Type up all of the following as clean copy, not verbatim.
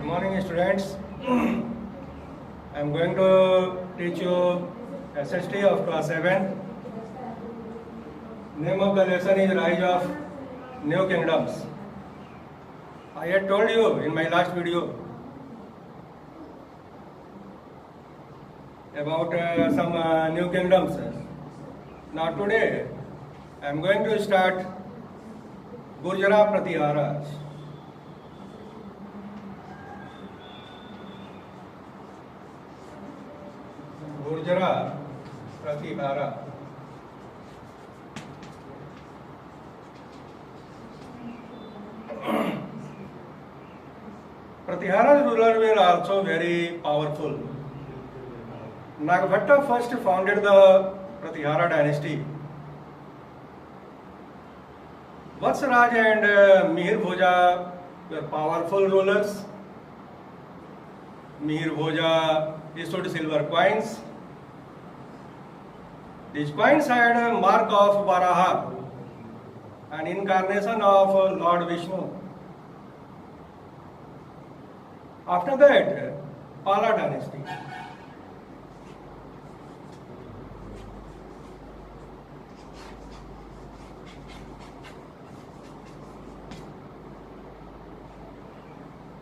morning, students. I am going to teach you SST of class 7. Name of the lesson is Rise of New Kingdoms. I had told you in my last video about some new kingdoms. Now today I am going to start Gurjara Pratihara. Gurjara Pratihara. Pratihara's rulers were also very powerful. Nagbhatta first founded the Pratihara dynasty. Vatsaraj and Mihir Bhoja were powerful rulers. Mihir Bhoja issued silver coins. These coins had a mark of Varaha, an incarnation of Lord Vishnu. After that, Pala dynasty.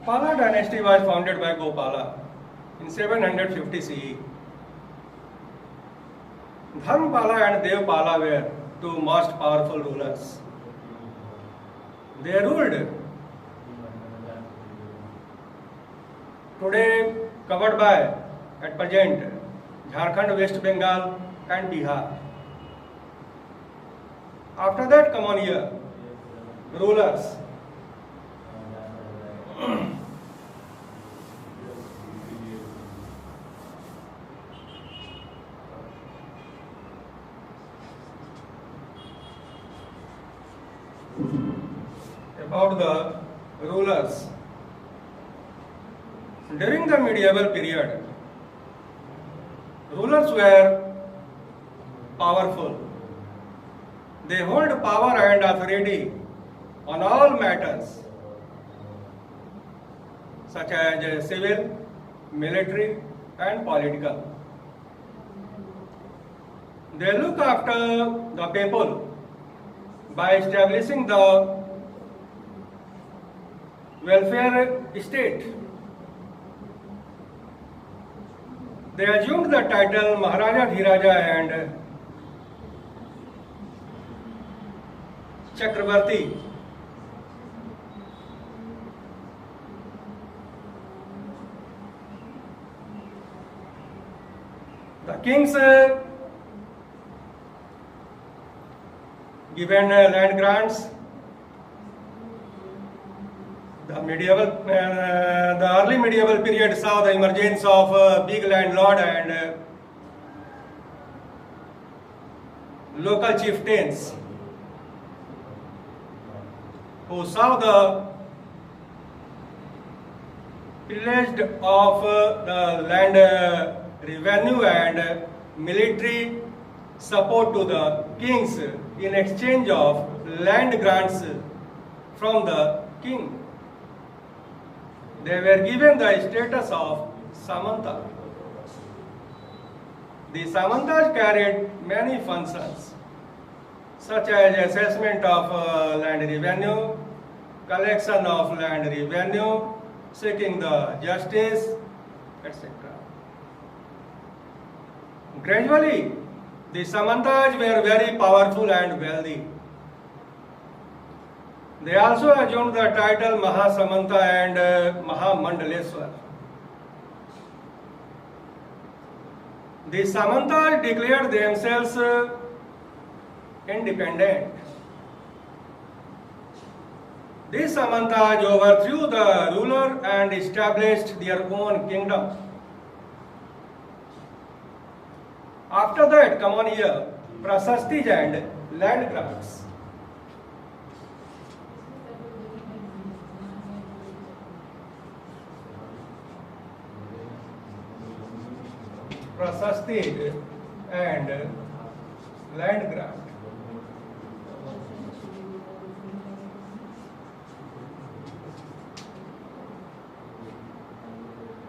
Pala dynasty was founded by Gopala in 750 CE. Dharmapala and Devpala were two most powerful rulers. They ruled today covered by, at present, Jharkhand, West Bengal and Bihar. After that come on here, rulers. About the rulers. During the medieval period, rulers were powerful. They hold power and authority on all matters such as civil, military and political. They look after the people by establishing the welfare state. They assumed the title Maharaja Dhiraja and Chakravarti. The kings given land grants. The early medieval period saw the emergence of big landlord and local chieftains who saw the pillaged of the land revenue and military support to the kings in exchange of land grants from the king. They were given the status of Samanta. The Samantas carried many functions such as assessment of land revenue, collection of land revenue, seeking the justice, etc. Gradually, the Samantas were very powerful and wealthy. They also assumed the title Mahasamanta and Mahamandaleswar. The Samantas declared themselves independent. These Samantas overthrew the ruler and established their own kingdom. After that, come on here, Prasastis and land grants. Prasasti and land grant.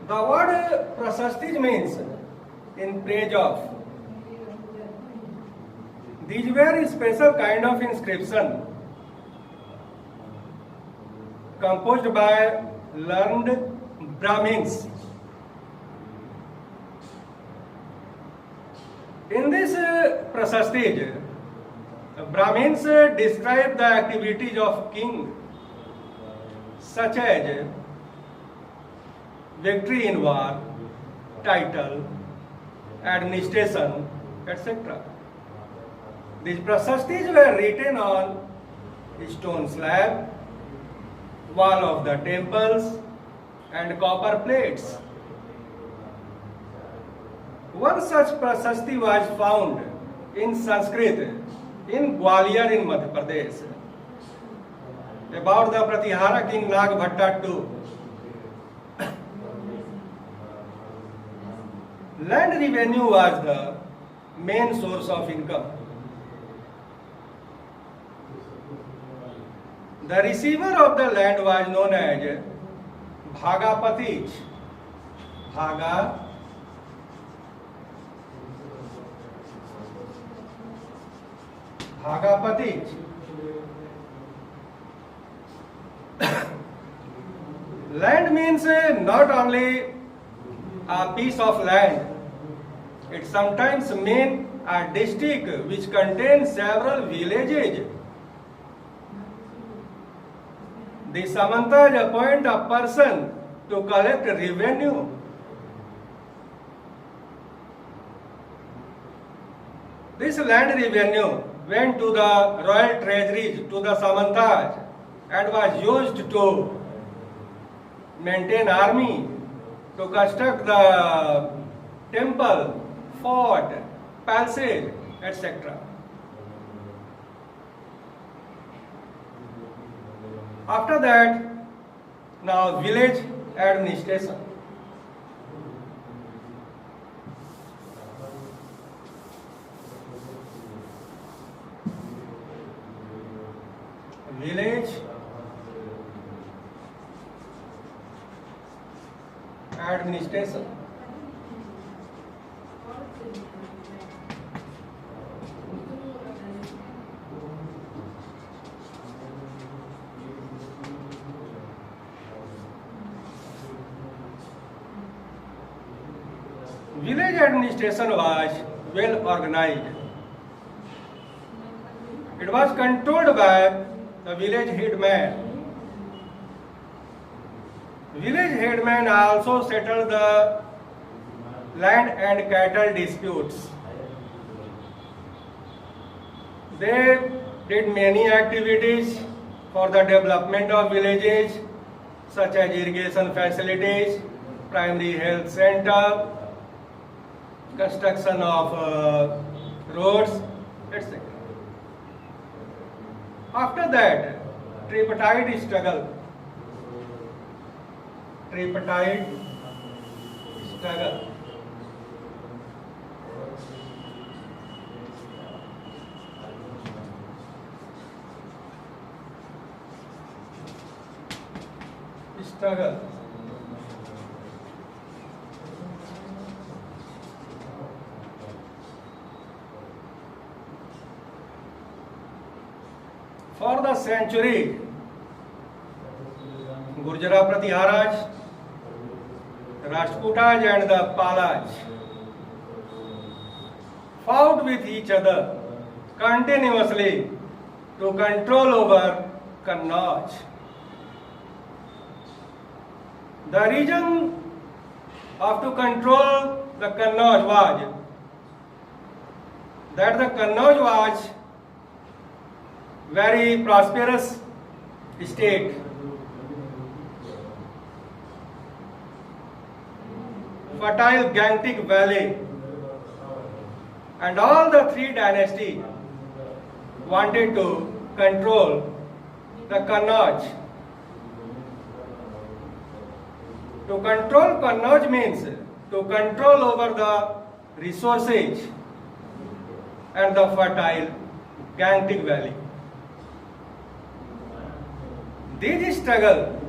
The word prasasti means in praise of. These were special kind of inscription composed by learned Brahmins. In this prasastis, Brahmins describe the activities of king, such as victory in war, title, administration, etc. These prasastis were written on stone slab, wall of the temples, and copper plates. One such prasasti was found in Sanskrit in Gwalior in Madhya Pradesh about the Pratihara king Nagbhatta II. Land revenue was the main source of income. The receiver of the land was known as Bhagapatij. Bhagapatij. Land means not only a piece of land. It sometimes means a district which contains several villages. The Samantas appoint a person to collect revenue. This land revenue went to the royal treasuries, to the Samantas, and was used to maintain army, to construct the temple, fort, palaces, etc. After that, now village administration. Village administration. Village administration was well organized. It was controlled by the village headman. Village headman also settled the land and cattle disputes. They did many activities for the development of villages, such as irrigation facilities, primary health center, construction of roads, etc. After that, tripartite struggle. Tripartite struggle. Struggle. For the century, Gurjara Pratiharas, Rajputas and the Palas fought with each other continuously to control over Kannauj. The reason of to control the Kannauj was that the Kannauj was very prosperous state. Fertile Gangetic Valley, and all the three dynasties wanted to control the Kannauj. To control Kannauj means to control over the resources and the fertile Gangetic Valley. These struggles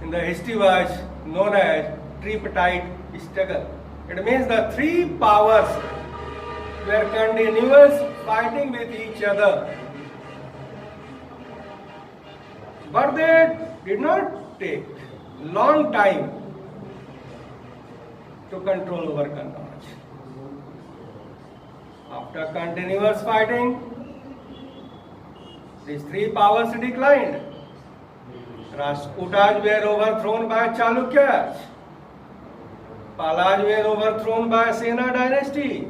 in the history was known as tripartite struggle. It means the three powers were continuous fighting with each other. But they did not take long time to control over Kannauj. After continuous fighting, these three powers declined. Rashtrakutas were overthrown by Chalukyas. Palas were overthrown by Sena dynasty.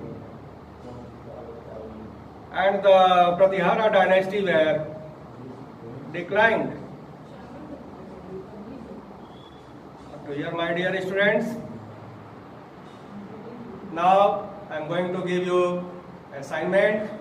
And the Pratihara dynasty were declined. So here, my dear students, now I am going to give you assignment.